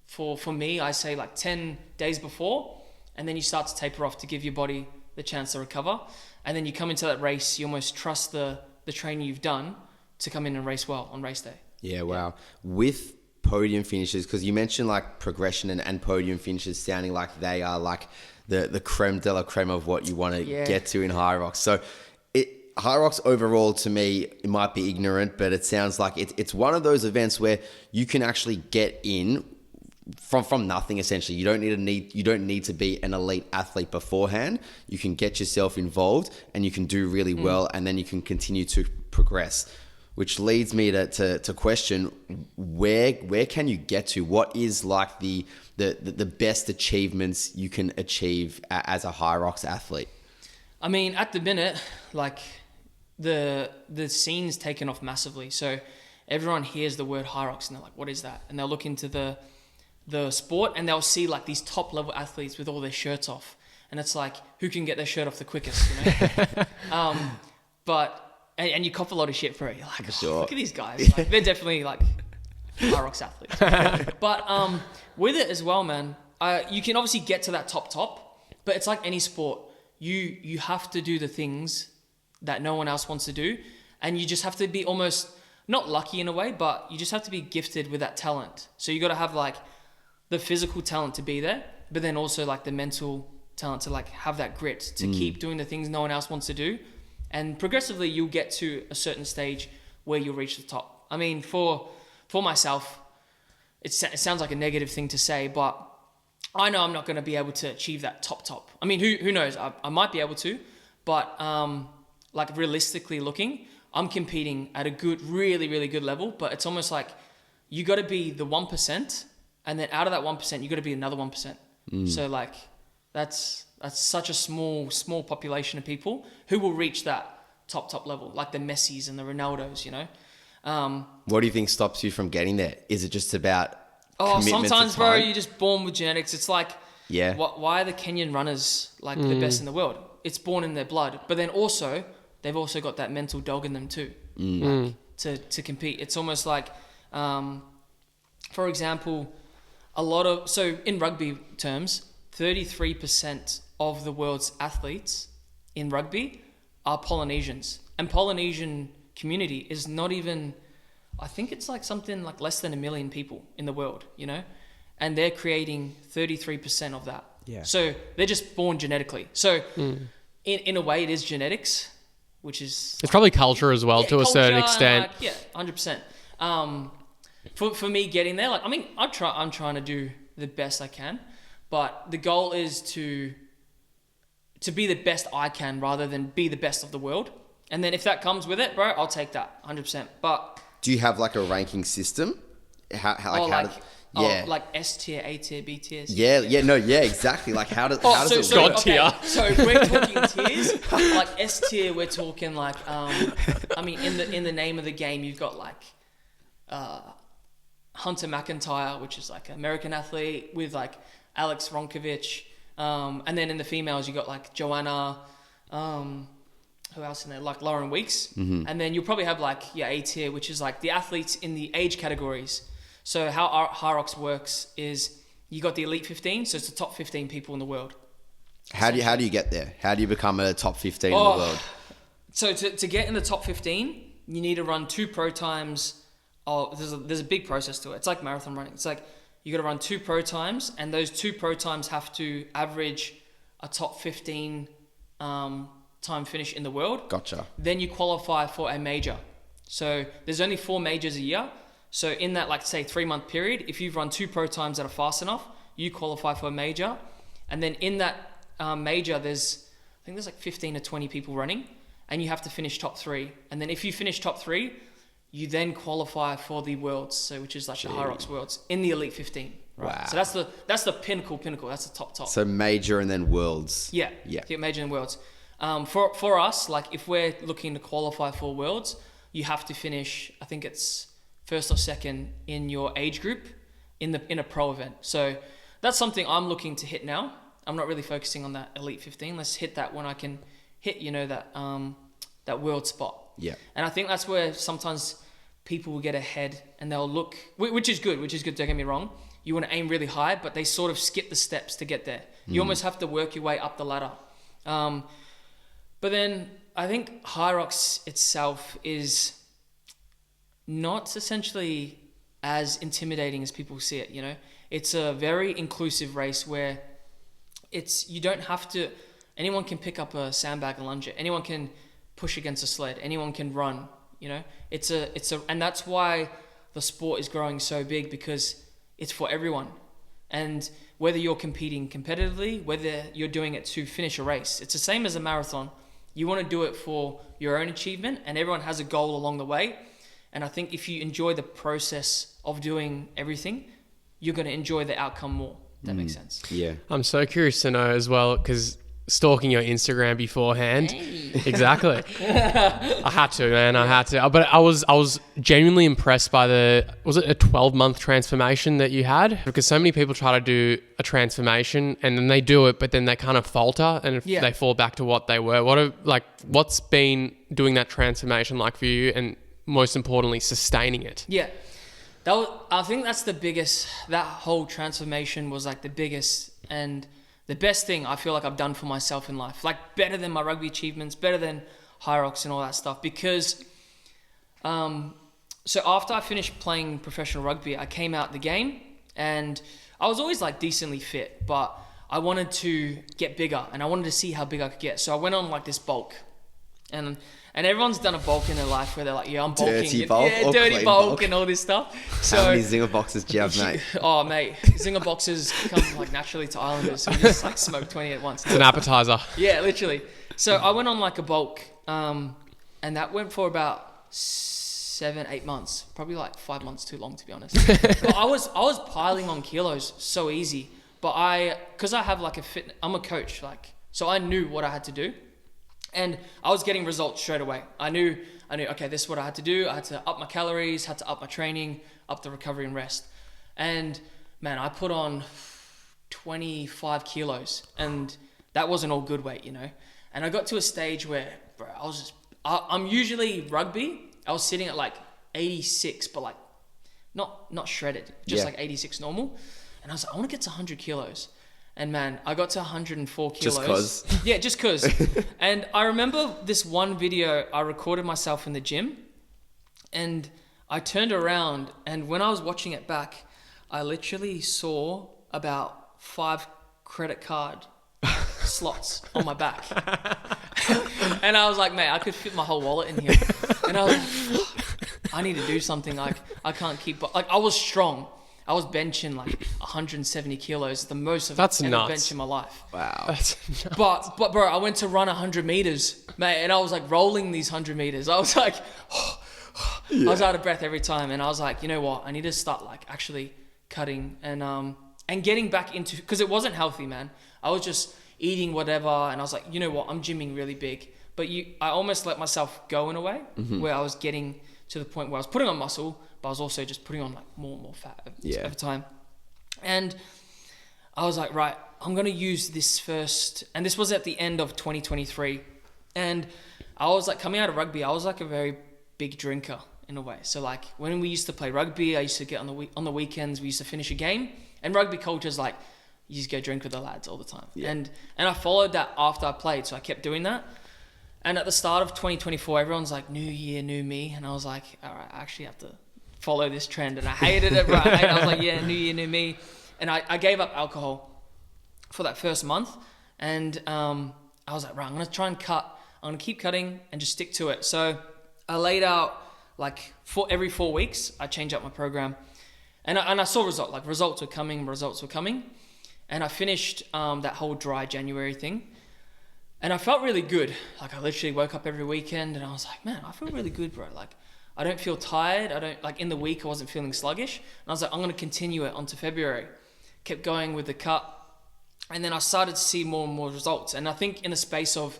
Speaker 2: for me, I say like 10 days before, and then you start to taper off to give your body the chance to recover. And then you come into that race, you almost trust the training you've done to come in and race well on race day. Yeah,
Speaker 1: wow. With podium finishes, because you mentioned like progression and podium finishes sounding like they are like the creme de la creme of what you want to get to in Hyrox. So Hyrox overall, to me, it might be ignorant, but it sounds like it's one of those events where you can actually get in from nothing. Essentially, you don't need to be an elite athlete beforehand. You can get yourself involved and you can do really well, and then you can continue to progress. Which leads me to question, where can you get to? What is like the best achievements you can achieve as a Hyrox athlete?
Speaker 2: I mean, at the minute, like the scene's taken off massively. So everyone hears the word Hyrox and they're like, what is that? And they'll look into the sport and they'll see like these top level athletes with all their shirts off. And it's like, who can get their shirt off the quickest, you know? And you cop a lot of shit for it. You're like, oh, look at these guys. Like, they're definitely like Hyrox athletes. But with it as well, man, you can obviously get to that top, but it's like any sport. You have to do the things that no one else wants to do. And you just have to be almost, not lucky in a way, but you just have to be gifted with that talent. So you got to have like the physical talent to be there, but then also like the mental talent to like have that grit to keep doing the things no one else wants to do. And progressively, you'll get to a certain stage where you'll reach the top. I mean, for myself, it sounds like a negative thing to say, but I know I'm not going to be able to achieve that top. I mean, who knows? I might be able to, but like realistically looking, I'm competing at a good, really, really good level. But it's almost like you got to be the 1%, and then out of that 1%, you got to be another 1%. So like that's such a small population of people who will reach that top level, like the Messis and the Ronaldos, you know.
Speaker 1: What do you think stops you from getting there? Is it just about commitment to
Speaker 2: sometimes, bro,
Speaker 1: time?
Speaker 2: you're just born with genetics. It's like,
Speaker 1: Yeah.
Speaker 2: why are the Kenyan runners like the best in the world? It's born in their blood. But then also, they've also got that mental dog in them too, like, to compete. It's almost like, for example, so in rugby terms, 33% of the world's athletes in rugby are Polynesians. And Polynesian community is not even, I think it's like something like less than 1 million people in the world, you know? And they're creating 33% of that.
Speaker 4: Yeah.
Speaker 2: So they're just born genetically. So in a way it is genetics, which is...
Speaker 3: It's probably culture as well, to a certain
Speaker 2: culture and,
Speaker 3: extent.
Speaker 2: like, 100%. For me getting there, like, I mean, I'm trying to do the best I can, but the goal is to be the best I can rather than be the best of the world. And then if that comes with it, bro, I'll take that 100%. But
Speaker 1: Do you have like a ranking system?
Speaker 2: like S tier, A tier, B tiers.
Speaker 1: Yeah, exactly. Like how does it work?
Speaker 2: Okay, so if we're talking tiers, like S tier, we're talking like, I mean, in the name of the game, you've got like Hunter McIntyre, which is like an American athlete, with like Alex Ronkovich, and then in the females, you got like Joanna, who else in there? Like Lauren Weeks, and then you'll probably have like A tier, which is like the athletes in the age categories. So how our Hyrox works is you got the elite 15, so it's the top 15 people in the world.
Speaker 1: How do you get there? How do you become a top 15 in the world?
Speaker 2: So to get in the top 15, you need to run 2 pro times. Oh, there's a big process to it. It's like marathon running. It's like you got to run 2 pro times, and those 2 pro times have to average a top 15 time finish in the world.
Speaker 1: Gotcha.
Speaker 2: Then you qualify for a major. So there's only 4 majors a year. So in that, like, say 3-month period, if you've run 2 pro times that are fast enough, you qualify for a major. And then in that major, I think there's like 15 to 20 people running, and you have to finish top 3. And then if you finish top 3, you then qualify for the Worlds, so which is like the Hyrox Worlds in the elite 15. Right.
Speaker 1: Wow.
Speaker 2: So that's the pinnacle. That's the top.
Speaker 1: So major and then worlds.
Speaker 2: Yeah. Major and Worlds. For us, like if we're looking to qualify for Worlds, you have to finish, I think it's 1st or 2nd in your age group in a pro event. So that's something I'm looking to hit now. I'm not really focusing on that elite 15. Let's hit that when I can hit, that world spot.
Speaker 1: Yeah.
Speaker 2: And I think that's where sometimes people will get ahead and they'll look, which is good, don't get me wrong. You want to aim really high, but they sort of skip the steps to get there. You almost have to work your way up the ladder. But then I think Hyrox itself is not essentially as intimidating as people see it, you know? It's a very inclusive race where you don't have to, anyone can pick up a sandbag and lunge it. Anyone can push against a sled. Anyone can run, you know? And that's why the sport is growing so big, because it's for everyone. And whether you're competing competitively, whether you're doing it to finish a race, it's the same as a marathon. You want to do it for your own achievement, and everyone has a goal along the way. And I think if you enjoy the process of doing everything, you're going to enjoy the outcome more. That makes sense.
Speaker 1: Yeah.
Speaker 3: I'm so curious to know as well, because stalking your Instagram beforehand.
Speaker 2: Hey.
Speaker 3: Exactly. I had to, man. I had to. But I was genuinely impressed by was it a 12-month transformation that you had? Because so many people try to do a transformation and then they do it, but then they kind of falter and they fall back to what they were. What's been doing that transformation like for you, and most importantly, sustaining it?
Speaker 2: Yeah. I think that's the biggest, that whole transformation was like the biggest and the best thing I feel like I've done for myself in life. Like better than my rugby achievements, better than Hyrox and all that stuff. Because, so after I finished playing professional rugby, I came out the game and I was always like decently fit, but I wanted to get bigger and I wanted to see how big I could get. So I went on like this bulk. And everyone's done a bulk in their life where they're like, yeah, I'm bulking.
Speaker 1: Dirty bulk or
Speaker 2: dirty
Speaker 1: clean
Speaker 2: bulk and all this stuff. So,
Speaker 1: how many Zinger boxes do you have, mate?
Speaker 2: Oh, mate. Zinger boxes come like naturally to Islanders. So we just like smoke 20 at once.
Speaker 3: It's an appetizer.
Speaker 2: Yeah, literally. So I went on like a bulk, and that went for about 7-8 months. Probably like 5 months too long, to be honest. But I was piling on kilos so easy. But because I have like I'm a coach, like, so I knew what I had to do. And I was getting results straight away. I knew, okay, this is what I had to do. I had to up my calories, had to up my training, up the recovery and rest. And man, I put on 25 kilos, and that wasn't all good weight, you know? And I got to a stage where, bro, I'm usually rugby. I was sitting at like 86, but like not shredded, just like 86 normal. And I was like, I want to get to 100 kilos. And man, I got to 104 kilos.
Speaker 1: Just cause?
Speaker 2: Yeah, just cause. And I remember this one video, I recorded myself in the gym, and I turned around, and when I was watching it back, I literally saw about 5 credit card slots on my back. And I was like, mate, I could fit my whole wallet in here. And I was like, I need to do something. Like, I can't keep, like, I was strong. I was benching like 170 kilos, the most I've ever benched in my life.
Speaker 1: Wow.
Speaker 3: That's nuts.
Speaker 2: But bro, I went to run 100 meters, mate, and I was like rolling these 100 meters. I was like, I was out of breath every time. And I was like, you know what? I need to start like actually cutting and getting back into, because it wasn't healthy, man. I was just eating whatever. And I was like, you know what? I'm gymming really big. But I almost let myself go in a way where I was getting to the point where I was putting on muscle, but I was also just putting on like more and more fat over time. And I was like, right, I'm going to use this first. And this was at the end of 2023. And I was like, coming out of rugby, I was like a very big drinker in a way. So like when we used to play rugby, I used to get on the weekends, we used to finish a game. And rugby culture is like, you just go drink with the lads all the time. Yeah. And I followed that after I played. So I kept doing that. And at the start of 2024, everyone's like, new year, new me. And I was like, all right, I actually have to follow this trend. And I hated it, bro. I was like, yeah, new year, new me. And I gave up alcohol for that first month. And I was like, right, I'm going to try and cut. I'm going to keep cutting and just stick to it. So I laid out like every 4 weeks, I change up my program. And I saw results were coming. And I finished that whole dry January thing. And I felt really good. Like I literally woke up every weekend and I was like, man, I feel really good, bro. Like I don't feel tired. I don't, like in the week I wasn't feeling sluggish. And I was like, I'm going to continue it onto February. Kept going with the cut. And then I started to see more and more results. And I think in the space of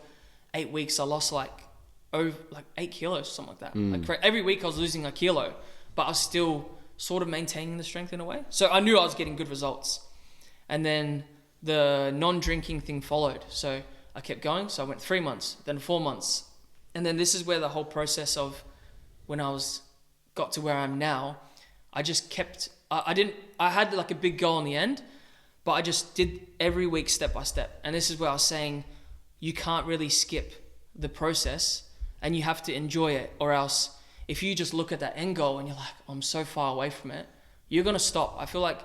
Speaker 2: 8 weeks, I lost like 8 kilos, something like that. Like every week I was losing a kilo, but I was still sort of maintaining the strength in a way. So I knew I was getting good results. And then the non-drinking thing followed. So I kept going. So I went 3 months, then 4 months. And then this is where the whole process of when I got to where I am now, I just kept, I had like a big goal in the end, but I just did every week step by step. And this is where I was saying, you can't really skip the process and you have to enjoy it, or else if you just look at that end goal and you're like, I'm so far away from it, you're going to stop. I feel like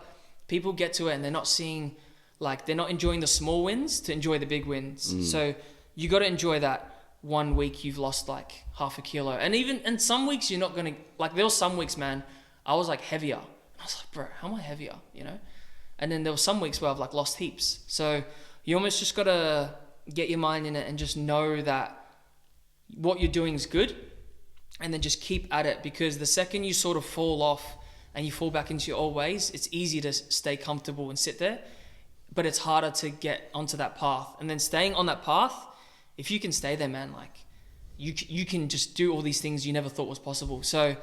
Speaker 2: people get to it and they're not seeing, like they're not enjoying the small wins to enjoy the big wins. So you got to enjoy that 1 week you've lost like half a kilo. And some weeks you're not going to, like there were some weeks, man, I was like heavier. And I was like, bro, how am I heavier? You know? And then there were some weeks where I've like lost heaps. So you almost just got to get your mind in it and just know that what you're doing is good. And then just keep at it, because the second you sort of fall off and you fall back into your old ways, it's easy to stay comfortable and sit there, but it's harder to get onto that path. And then staying on that path, if you can stay there, man, like you can just do all these things you never thought was possible. So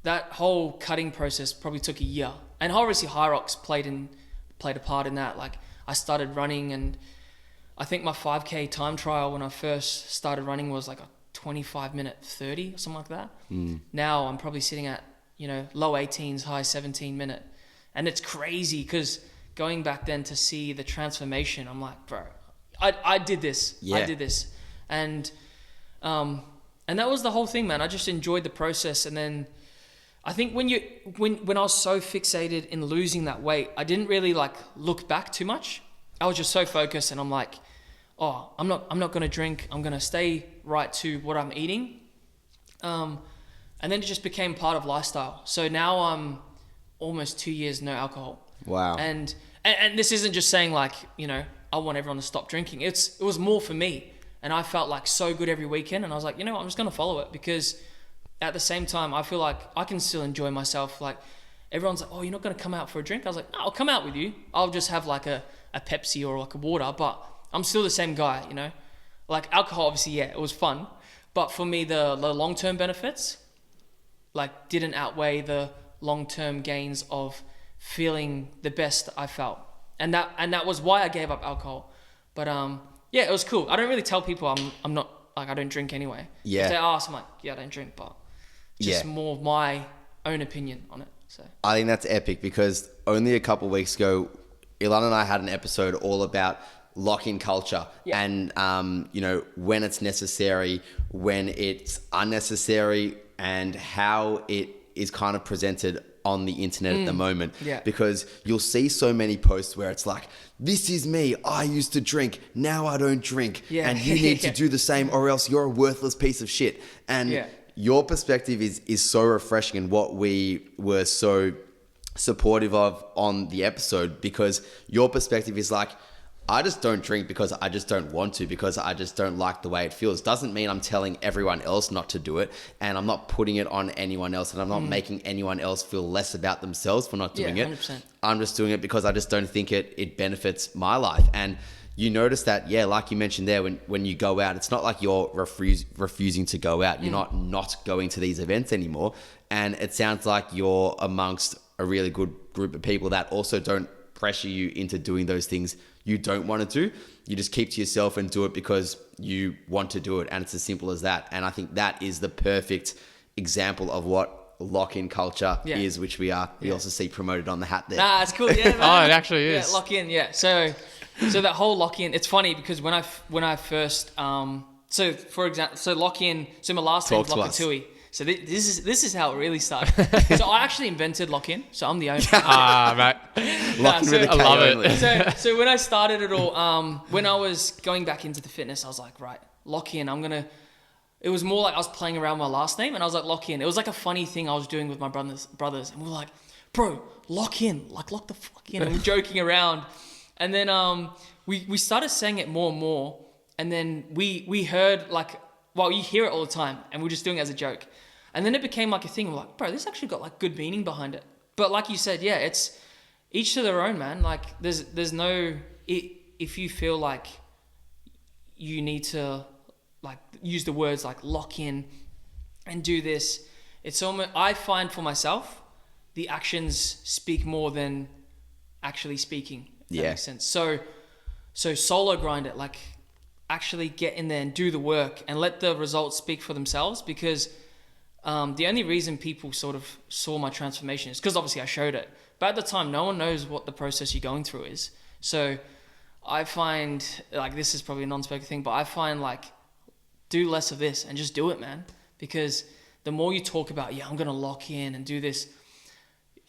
Speaker 2: that whole cutting process probably took a year. And obviously Hyrox played a part in that. Like I started running, and I think my 5K time trial when I first started running was like a 25-minute 30 or something like that. Now I'm probably sitting at, low 18s, high 17-minute. And it's crazy because going back then to see the transformation, I'm like, bro, I did this. Yeah. I did this. And that was the whole thing, man. I just enjoyed the process. And then I think when I was so fixated in losing that weight, I didn't really like look back too much. I was just so focused, and I'm like, oh, I'm not going to drink. I'm going to stay right to what I'm eating. And then it just became part of lifestyle. So now I'm almost 2 years no alcohol. Wow. And this isn't just saying like, I want everyone to stop drinking. It was more for me. And I felt like so good every weekend. And I was like, I'm just going to follow it, because at the same time, I feel like I can still enjoy myself. Like everyone's like, oh, you're not going to come out for a drink? I was like, no, I'll come out with you. I'll just have like a Pepsi or like a water, but I'm still the same guy, like alcohol, obviously, yeah, it was fun. But for me, the long-term benefits, like, didn't outweigh the long-term gains of feeling the best I felt. And that was why I gave up alcohol. But yeah, it was cool. I don't really tell people I'm not, like, I don't drink anyway.
Speaker 1: Yeah.
Speaker 2: If they ask, I'm like, yeah, I don't drink, but just
Speaker 1: Yeah.
Speaker 2: more of my own opinion on it. So
Speaker 1: I think that's epic because only a couple of weeks ago, Ilan and I had an episode all about lock-in culture and, you know, when it's necessary, when it's unnecessary, and how it is kind of presented on the internet at the moment.
Speaker 2: Yeah.
Speaker 1: Because you'll see so many posts where it's like, this is me, I used to drink, now I don't drink.
Speaker 2: Yeah.
Speaker 1: And you need to do the same or else you're a worthless piece of shit. And your perspective is so refreshing, and what we were so supportive of on the episode, because your perspective is like, I just don't drink because I just don't want to, because I just don't like the way it feels. Doesn't mean I'm telling everyone else not to do it, and I'm not putting it on anyone else, and I'm not making anyone else feel less about themselves for not doing it.
Speaker 2: 100%.
Speaker 1: I'm just doing it because I just don't think it benefits my life. And you notice that, yeah, like you mentioned there, when you go out, it's not like you're refusing to go out. You're not going to these events anymore. And it sounds like you're amongst a really good group of people that also don't pressure you into doing those things you don't want to do. You just keep to yourself and do it because you want to do it. And it's as simple as that. And I think that is the perfect example of what lock-in culture is, which we also see promoted on the hat there.
Speaker 2: Nah, it's cool. Yeah, man.
Speaker 3: Oh, it actually is.
Speaker 2: Yeah, lock in. Yeah. So that whole lock in, it's funny because when I first, so for example, so lock in, so my last name is Lokotui. So this is how it really started. So I actually invented lock in. So I'm the owner.
Speaker 3: Right.
Speaker 1: Lock-in with a K
Speaker 3: I love it.
Speaker 1: only.
Speaker 2: So when I started it all, when I was going back into the fitness, I was like, right, lock in. It was more like I was playing around with my last name, and I was like, lock in. It was like a funny thing I was doing with my brothers, and we were like, bro, lock in, like lock the fuck in. And we're joking around, and then we started saying it more and more, and then we heard like, well, you hear it all the time, and we're just doing it as a joke, and then it became like a thing. We're like, bro, this actually got like good meaning behind it. But like you said, yeah, it's each to their own, man. Like there's no, if you feel like you need to like use the words like lock in and do this, it's almost, I find for myself, the actions speak more than actually speaking. If that makes sense. So solo grind it, like actually get in there and do the work and let the results speak for themselves, because the only reason people sort of saw my transformation is because obviously I showed it. But at the time, no one knows what the process you're going through is. So I find, like, this is probably a non-spoken thing, but I find like, do less of this and just do it, man. Because the more you talk about, I'm going to lock in and do this,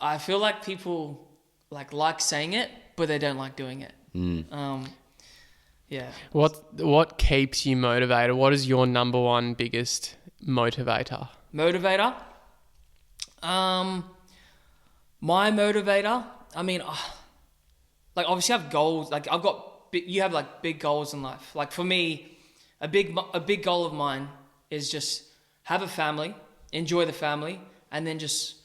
Speaker 2: I feel like people like saying it, but they don't like doing it. Yeah.
Speaker 3: What keeps you motivated? What is your number one biggest motivator?
Speaker 2: Motivator? My motivator, I mean, like obviously I have goals. Like you have like big goals in life. Like for me, a big goal of mine is just have a family, enjoy the family, and then just,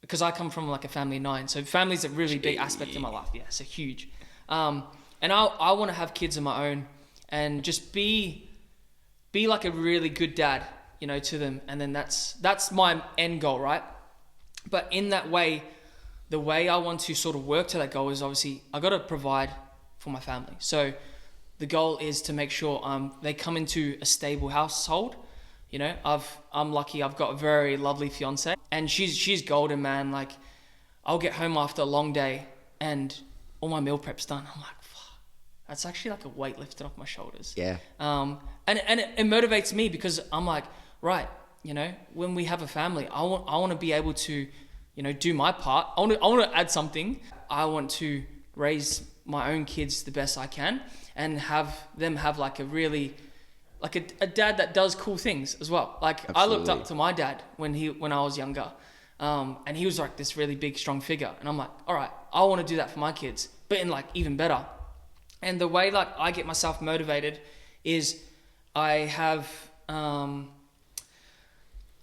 Speaker 2: because I come from like a family of 9, so family's a really big aspect of my life. Yeah, so huge. And I want to have kids of my own and just be like a really good dad, to them. And then that's my end goal, right? But in that way, the way I want to sort of work to that goal is obviously I got to provide for my family. So the goal is to make sure they come into a stable household. I'm lucky. I've got a very lovely fiance, and she's golden, man. Like I'll get home after a long day and all my meal prep's done. I'm like, fuck, that's actually like a weight lifted off my shoulders.
Speaker 1: Yeah.
Speaker 2: And it motivates me because I'm like, right, when we have a family, I want to be able to, do my part. I want to add something. I want to raise my own kids the best I can and have them have like a really, like a dad that does cool things as well. Like Absolutely. I looked up to my dad when I was younger, and he was like this really big, strong figure. And I'm like, all right, I want to do that for my kids, but in like even better. And the way like I get myself motivated is I have,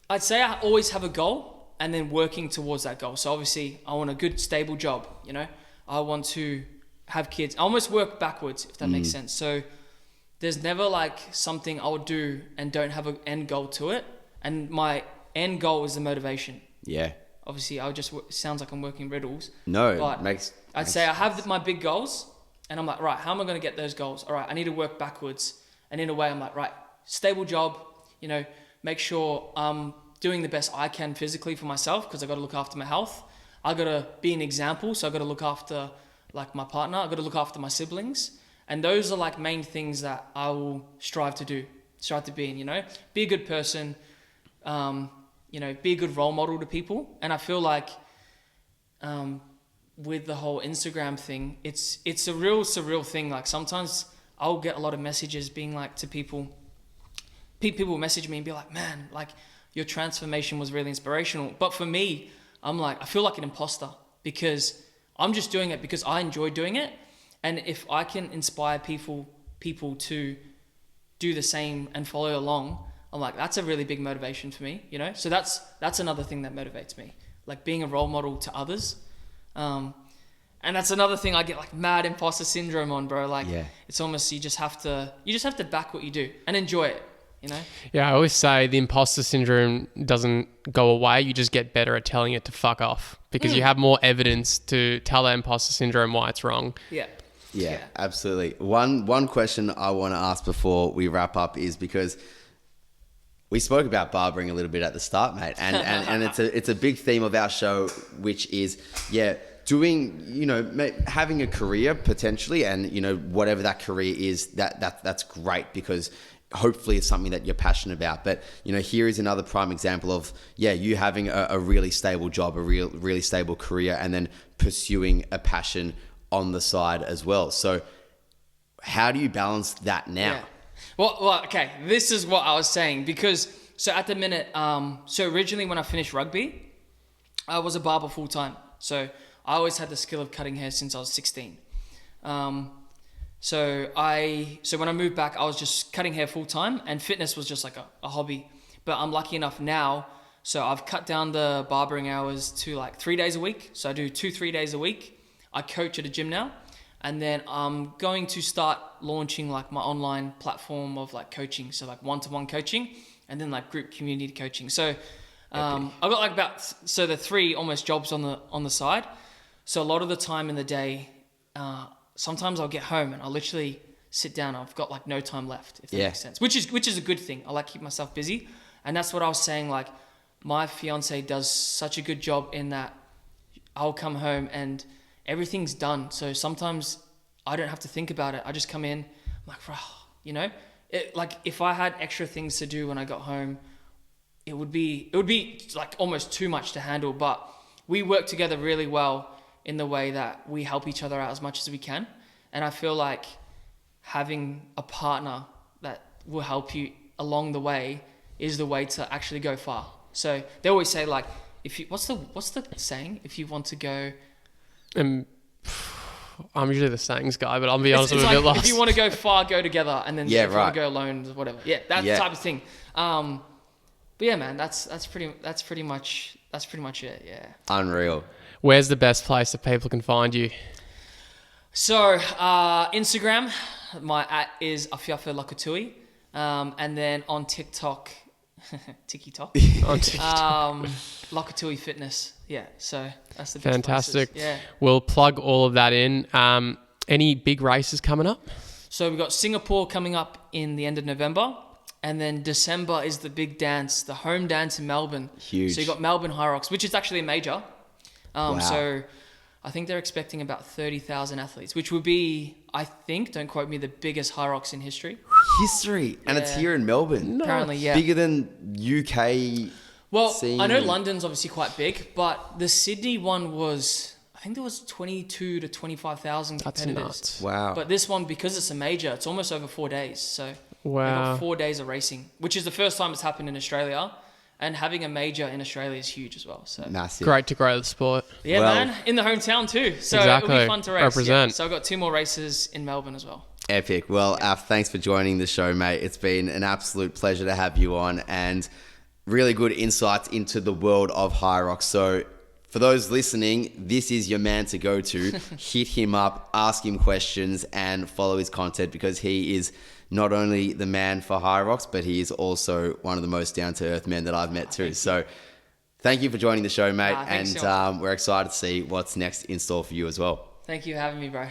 Speaker 2: I'd say I always have a goal and then working towards that goal. So obviously I want a good, stable job, I want to have kids. I almost work backwards, if that makes sense. So there's never like something I'll do and don't have an end goal to it. And my end goal is the motivation.
Speaker 1: Yeah.
Speaker 2: Obviously, sounds like I'm working riddles.
Speaker 1: No,
Speaker 2: but I'd say I have
Speaker 1: sense.
Speaker 2: my big goals, and I'm like, right, how am I going to get those goals? All right, I need to work backwards. And in a way, I'm like, right, stable job, you know, make sure I'm doing the best I can physically for myself, because I got to look after my health. I got to be an example, so I got to look after like my partner. I got to look after my siblings, and those are like main things that I will strive to be in. You know, be a good person. You know, be a good role model to people. And I feel like with the whole Instagram thing, it's a real surreal thing. Like sometimes I'll get a lot of messages being like to people will message me and be like, man, like your transformation was really inspirational. But for me, I'm like, I feel like an imposter, because I'm just doing it because I enjoy doing it. And if I can inspire people to do the same and follow along, I'm like, that's a really big motivation for me, you know? So that's another thing that motivates me, like being a role model to others. And that's another thing I get like mad imposter syndrome on, bro. Like, It's almost, you just have to back what you do and enjoy it, you know?
Speaker 3: Yeah, I always say the imposter syndrome doesn't go away. You just get better at telling it to fuck off, because you have more evidence to tell that imposter syndrome why it's wrong.
Speaker 1: Yeah, absolutely. One question I want to ask before we wrap up is, because we spoke about barbering a little bit at the start, mate, and it's a big theme of our show, which is doing, you know, having a career potentially, and you know, whatever that career is, that's great, because hopefully it's something that you're passionate about. But you know, here is another prime example of you having a really stable job, a really stable career, and then pursuing a passion on the side as well. So how do you balance that now?
Speaker 2: Yeah. Well, okay, this is what I was saying, because so at the minute, so originally when I finished rugby, I was a barber full time. So I always had the skill of cutting hair since I was 16. So when I moved back, I was just cutting hair full time, and fitness was just like a hobby. But I'm lucky enough now, so I've cut down the barbering hours to like 3 days a week. So I do 2-3 days a week. I coach at a gym now. And then I'm going to start launching like my online platform of like coaching. So like one-to-one coaching, and then like group community coaching. So I've got like the 3 almost jobs on the side. So a lot of the time in the day, sometimes I'll get home and I'll literally sit down. I've got like no time left, if that makes sense, which is a good thing. I like keep myself busy. And that's what I was saying. Like my fiance does such a good job in that I'll come home and everything's done. So sometimes I don't have to think about it. I just come in, I'm like, you know, like if I had extra things to do when I got home, it would be like almost too much to handle. But we work together really well in the way that we help each other out as much as we can. And I feel like having a partner that will help you along the way is the way to actually go far. So they always say like, what's the saying? If you want to go,
Speaker 3: I'm usually the sayings guy, but I'll be honest, I'm a bit lost.
Speaker 2: If you want to go far, go together, and then if you want to go alone, whatever. Yeah, that's the type of thing. But yeah, man, that's pretty much it. Yeah.
Speaker 1: Unreal.
Speaker 3: Where's the best place that people can find you?
Speaker 2: So Instagram, my @ is Afeafe Lokotui, and then on TikTok, TikTok, Lokotui Fitness. Yeah, so that's the best
Speaker 3: fantastic.
Speaker 2: places. Yeah,
Speaker 3: we'll plug all of that in. Any big races coming up?
Speaker 2: So we've got Singapore coming up in the end of November, and then December is the big dance, the home dance in Melbourne.
Speaker 1: Huge.
Speaker 2: So you got Melbourne Hyrox, which is actually a major.
Speaker 1: Wow.
Speaker 2: So I think they're expecting about 30,000 athletes, which would be, I think, don't quote me, the biggest Hyrox in history.
Speaker 1: And it's here in Melbourne.
Speaker 2: Apparently, yeah.
Speaker 1: Bigger than UK.
Speaker 2: Well,
Speaker 1: scene.
Speaker 2: I know London's obviously quite big, but the Sydney one was, I think there was 22 to 25,000 competitors.
Speaker 3: That's nuts.
Speaker 1: Wow.
Speaker 2: But this one, because it's a major, it's almost over 4 days. So they
Speaker 3: Wow.
Speaker 2: got 4 days of racing, which is the first time it's happened in Australia. And having a major in Australia is huge as well. So
Speaker 1: Massive.
Speaker 3: Great to grow the sport.
Speaker 2: yeah,
Speaker 1: Well-
Speaker 2: man, in the hometown too. So
Speaker 3: Exactly.
Speaker 2: it'll be fun to race.
Speaker 3: Represent.
Speaker 2: Yeah. So I've got 2 more races in Melbourne as well.
Speaker 1: Epic. Well, Af, thanks for joining the show, mate. It's been an absolute pleasure to have you on, and really good insights into the world of Hyrox. So for those listening, this is your man to go to. Hit him up, ask him questions, and follow his content, because he is not only the man for Hyrox, but he is also one of the most down-to-earth men that I've met too. So thank you for joining the show, mate.
Speaker 2: Thanks
Speaker 1: And
Speaker 2: so much.
Speaker 1: we're excited to see what's next in store for you as well.
Speaker 2: Thank you for having me, bro.